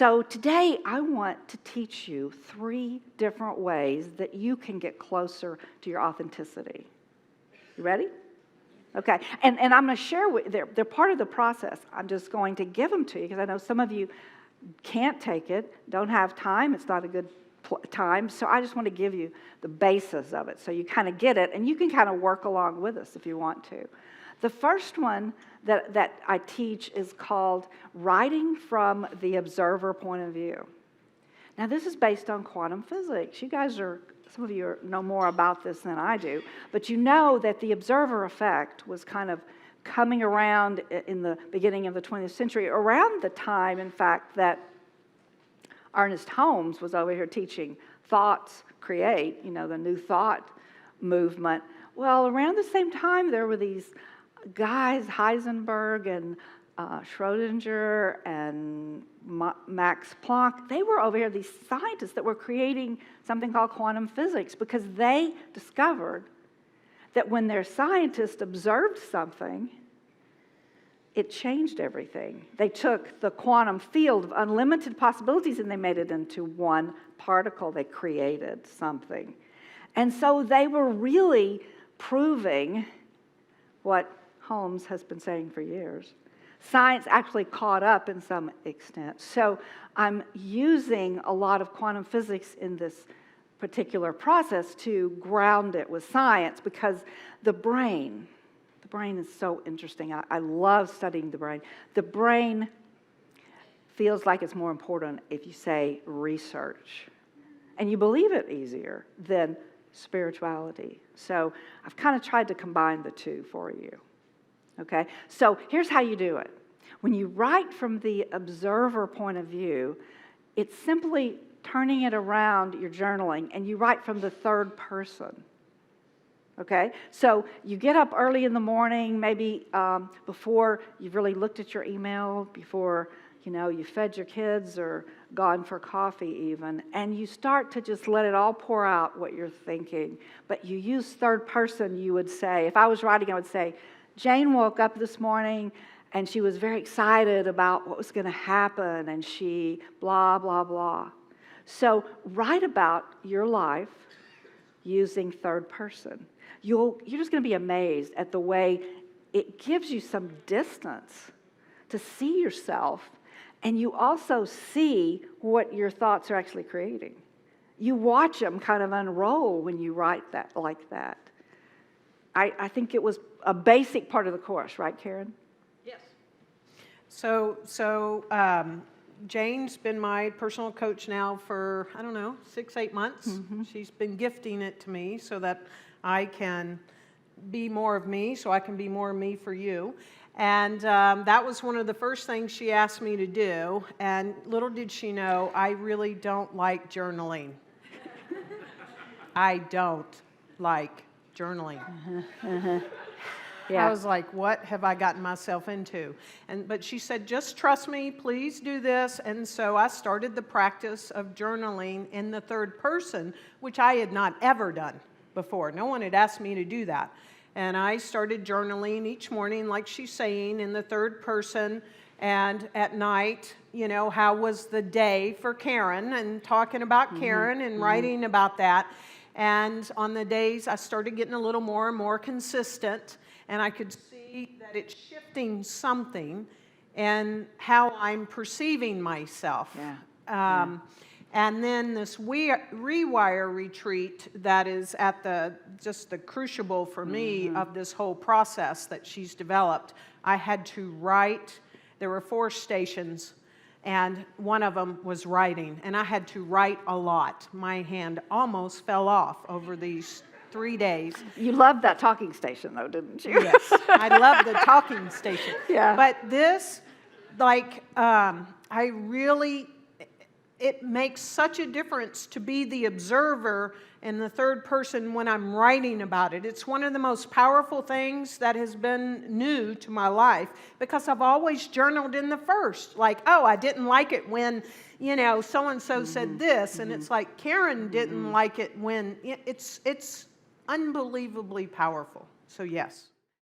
So today I want to teach you 3 different ways that you can get closer to your authenticity. You ready? Okay, and I'm going to share with they're part of the process. I'm just going to give them to you because I know some of you can't take it, don't have time. It's not a good time. So I just want to give you the basis of it so you kind of get it, and you can kind of work along with us if you want to. The first one that I teach is called writing from the observer point of view. Now, this is based on quantum physics. Some of you know more about this than I do, but you know that the observer effect was kind of coming around in the beginning of the 20th century, around the time, in fact, that Ernest Holmes was over here teaching Thoughts Create, the New Thought movement. Well, around the same time, there were these guys, Heisenberg and Schrodinger and Max Planck. They were over here, these scientists that were creating something called quantum physics because they discovered that when their scientists observed something, it changed everything. They took the quantum field of unlimited possibilities and they made it into one particle. They created something. And so they were really proving what Holmes has been saying for years. Science actually caught up in some extent. So I'm using a lot of quantum physics in this particular process to ground it with science because the brain is so interesting. I love studying the brain. The brain feels like it's more important if you say research. And you believe it easier than spirituality. So I've kind of tried to combine the two for you. Okay, so here's how you do it. When you write from the observer point of view, it's simply turning it around your journaling, and you write from the third person. Okay, so you get up early in the morning, maybe before you've really looked at your email, before you fed your kids or gone for coffee even, and you start to just let it all pour out what you're thinking. But you use third person. You would say, if I was writing, I would say, Jayne woke up this morning and she was very excited about what was going to happen and she blah, blah, blah. So write about your life using third person. You're just going to be amazed at the way it gives you some distance to see yourself, and you also see what your thoughts are actually creating. You watch them kind of unroll when you write that like that. I think it was a basic part of the course, right, Karen? Yes. So Jayne's been my personal coach now for, 6-8 months. Mm-hmm. She's been gifting it to me so that I can be more of me, so I can be more of me for you. And that was one of the first things she asked me to do. And little did she know, I really don't like journaling. I don't like journaling. Yeah. I was like, what have I gotten myself into? But she said, just trust me, please do this. And so I started the practice of journaling in the third person, which I had not ever done before. No one had asked me to do that. And I started journaling each morning, like she's saying, in the third person. And at night, how was the day for Karen? And talking about Karen and writing about that. And on the days, I started getting a little more and more consistent. And I could see that it's shifting something in how I'm perceiving myself. Yeah. And then this rewire retreat that is at the crucible for me of this whole process that she's developed. I had to write. There were 4 stations, and one of them was writing. And I had to write a lot. My hand almost fell off over these 3 days. You loved that talking station, though, didn't you? Yes, I love the talking station. Yeah. But this, it makes such a difference to be the observer in the third person when I'm writing about it. It's one of the most powerful things that has been new to my life because I've always journaled in the first. I didn't like it when, so-and-so said this. And it's like, Karen didn't like it when, it's unbelievably powerful. So yes.